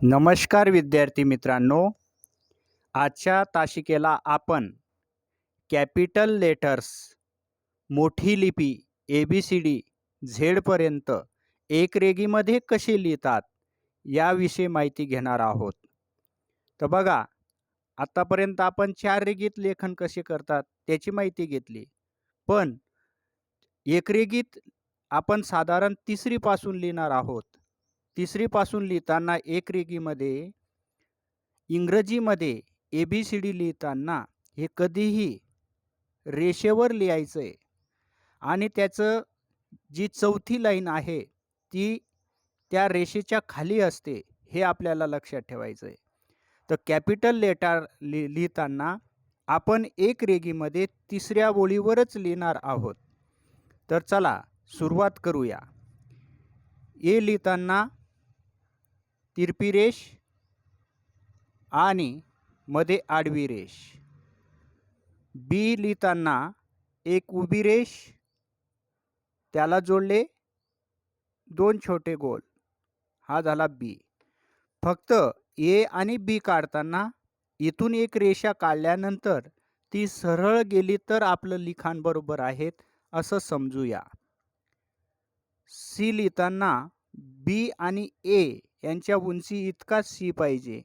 नमस्कार विद्यार्थी मित्रांनो, आजच्या तासिकेला आपण कॅपिटल लेटर्स मोठी लिपी ABCD झेडपर्यंत एकरेगीमध्ये कसे लिहितात याविषयी माहिती घेणार आहोत. तर बघा, आतापर्यंत आपण चार रेगीत लेखन कसे करतात त्याची माहिती घेतली, पण एकरेगीत आपण साधारण तिसरीपासून लिहिणार आहोत. तिसरीपासून लिहिताना एकरेगीमध्ये इंग्रजीमध्ये ABCD लिहिताना हे कधीही रेषेवर लिहायचं आहे आणि त्याचं जी चौथी लाईन आहे ती त्या रेषेच्या खाली असते, हे आपल्याला लक्षात ठेवायचं आहे. तर कॅपिटल लेटर लिहिताना आपण एकरेगीमध्ये तिसऱ्या ओळीवरच लिहिणार आहोत. तर चला सुरुवात करूया. ए लिहिताना तिरपी रेष आणि मध्ये आडवी रेष. बी लिहिताना एक उभी रेष, त्याला जोडले दोन छोटे गोल, हा झाला बी. फक्त ए आणि बी काढताना इथून एक रेषा काढल्यानंतर ती सरळ गेली तर आपलं लिखाण बरोबर आहे असं समजूया. सी लिहिताना बी आणि ए यांच्या उंची इतकाच सी पाहिजे.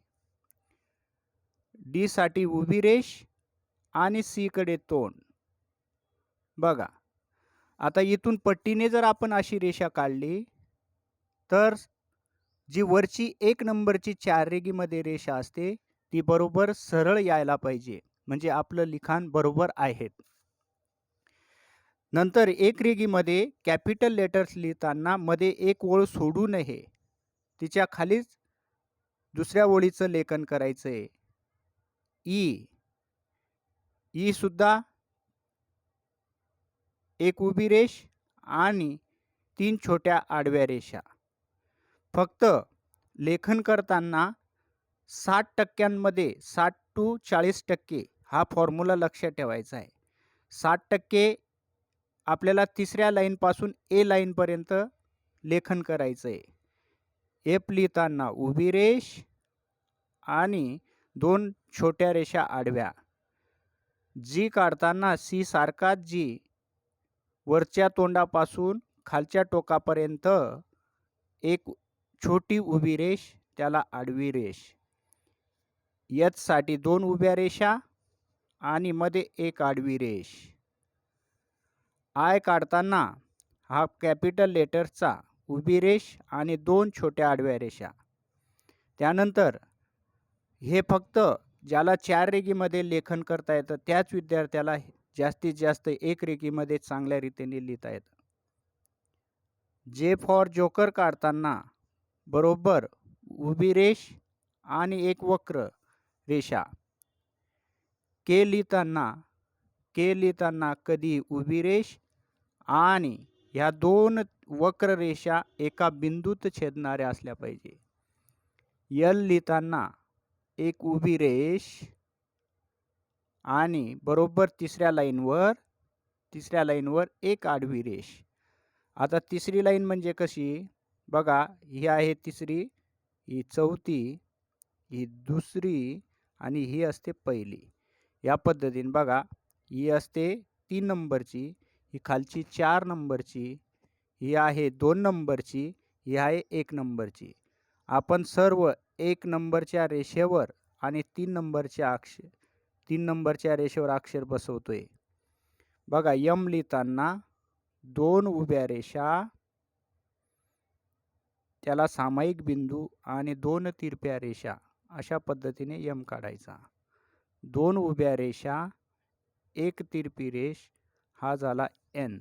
डी साठी उभी रेष आणि सी कडे तोंड. बघा, आता इथून पट्टीने जर आपण अशी रेषा काढली तर जी वरची एक नंबरची चार रेगीमध्ये रेषा असते ती बरोबर सरळ यायला पाहिजे, म्हणजे आपलं लिखाण बरोबर आहे. नंतर एक रेगीमध्ये कॅपिटल लेटर्स लिहिताना मध्ये एक ओळ सोडू नये, तिच्या खालीच दुसऱ्या ओळीचं लेखन करायचं आहे. ई सुद्धा एक उभी रेष आणि तीन छोट्या आडव्या रेषा. फक्त लेखन करताना 60% 60 to 40% हा फॉर्म्युला लक्षात ठेवायचा आहे. 60% आपल्याला तिसऱ्या लाईनपासून ए लाईनपर्यंत लेखन करायचं आहे. एफ लिहिताना उभी रेष आणि दोन छोट्या रेषा आडव्या. जी काढताना सी सारखाच जी वरच्या तोंडापासून खालच्या टोकापर्यंत एक छोटी उभी रेष, त्याला आडवी रेष. एच साठी दोन उभ्या रेषा आणि मध्ये एक आडवी रेष. आय काढताना हा कॅपिटल लेटर्सचा उभी रेष आणि दोन छोट्या आडव्या रेषा. त्यानंतर हे फक्त ज्याला चार रेगीमध्ये लेखन करता येतं त्याच विद्यार्थ्याला जास्तीत जास्त एक रेगीमध्ये चांगल्या रीतीने लिहिता येतं. जे फॉर जोकर काढताना बरोबर उभी रेष आणि एक वक्र रेषा. के लिहिताना कधी उभी रेष आणि ह्या दोन वक्र रेषा एका बिंदूत छेदणाऱ्या असल्या पाहिजे. यल लिहिताना एक उभी रेष आणि बरोबर तिसऱ्या लाईनवर एक आडवी रेष. आता तिसरी लाईन म्हणजे कशी? बघा, ही आहे तिसरी, ही चौथी, ही दुसरी आणि ही असते पहिली. या पद्धतीने बघा, ही असते 3 नंबरची, ही खालची 4 नंबरची, ही आहे 2 नंबरची, ही आहे 1 नंबरची. आपण सर्व 1 नंबरच्या रेषेवर आणि 3 नंबरच्या रेषेवर अक्षर बसवतोय. बघा, यम लिहिताना दोन उभ्या रेषा, त्याला सामायिक बिंदू आणि दोन तिरप्या रेषा, अशा पद्धतीने यम काढायचा. दोन उभ्या रेषा, एक तिरपी रेष, हा झाला एन.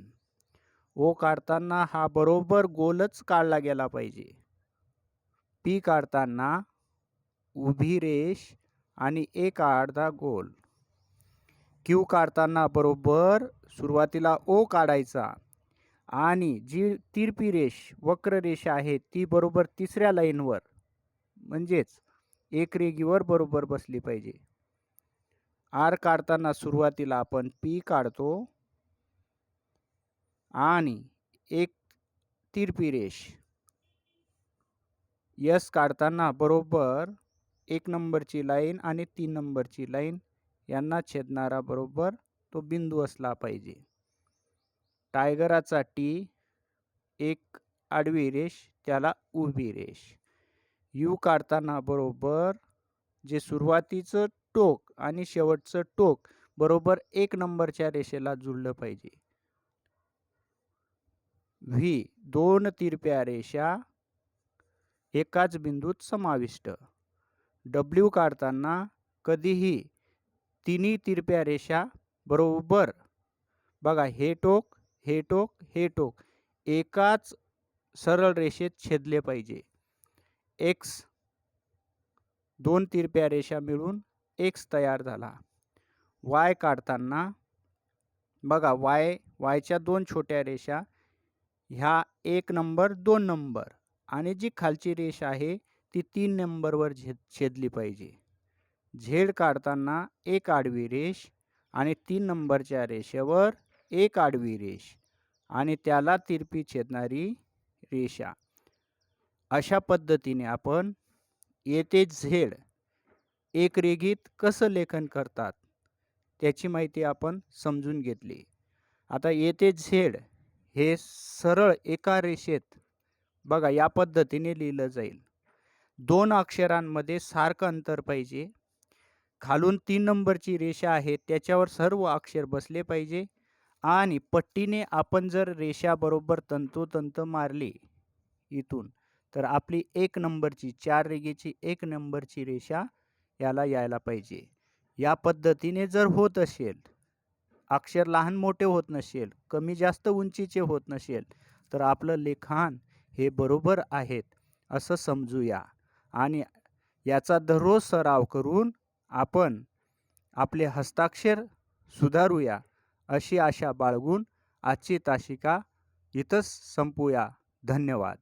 ओ काढताना हा बरोबर गोलच काढला गेला पाहिजे. पी काढताना उभी रेष आणि एक अर्धा गोल. क्यू काढताना बरोबर सुरुवातीला ओ काढायचा आणि जी तिरपी रेष वक्र रेषा आहे ती बरोबर तिसऱ्या लाईनवर, म्हणजेच एक रेगीवर बरोबर बसली पाहिजे. आर काढताना सुरुवातीला आपण पी काढतो आणि एक तिरपी रेष. यस काढताना बरोबर 1 नंबरची लाईन आणि 3 नंबरची लाईन यांना छेदणारा बरोबर तो बिंदू असला पाहिजे. टायगराचा टी एक आडवी रेष, त्याला उभी रेष. यू काढताना बरोबर जे सुरुवातीचं टोक आणि शेवटचं टोक बरोबर 1 नंबरच्या रेषेला जुळलं पाहिजे. व्ही, 2 तिरप्या रेषा एकाच बिंदूत समाविष्ट. डब्ल्यू काढताना कधीही तिन्ही तिरप्या रेषा बरोबर बघा, हे टोक, हे टोक, हे टोक एकाच सरळ रेषेत छेदले पाहिजे. एक्स, 2 तिरप्या रेषा मिळून एक्स तयार झाला. वाय काढताना बघा, वायच्या 2 छोट्या रेषा ह्या 1 नंबर 2 नंबर आणि जी खालची रेष आहे ती 3 नंबरवर छेदली पाहिजे. झेड काढताना एक आडवी रेष आणि 3 नंबरच्या रेषेवर एक आडवी रेष आणि त्याला तिरपी छेदणारी रेषा. अशा पद्धतीने आपण येथे झेड एक रेघीत कसं लेखन करतात त्याची माहिती आपण समजून घेतली. आता येथे झेड हे सरळ एका रेषेत बघा या पद्धतीने लिहिलं जाईल. 2 अक्षरांमध्ये सारखं अंतर पाहिजे. खालून 3 नंबरची रेषा आहे त्याच्यावर सर्व अक्षर बसले पाहिजे आणि पट्टीने आपण जर रेषा बरोबर तंतोतंत मारली इथून तर आपली 1 नंबरची 4 रेघेची 1 नंबरची रेषा याला यायला पाहिजे. या पद्धतीने जर होत असेल, अक्षर लहान मोठे होत नसेल, कमी जास्त उंचीचे होत नसेल तर आपलं लिखाण हे बरोबर आहेत असं समजूया आणि याचा दररोज सराव करून आपण आपले हस्ताक्षर सुधारूया अशी आशा बाळगून आजची तासिका इथंच संपूया. धन्यवाद.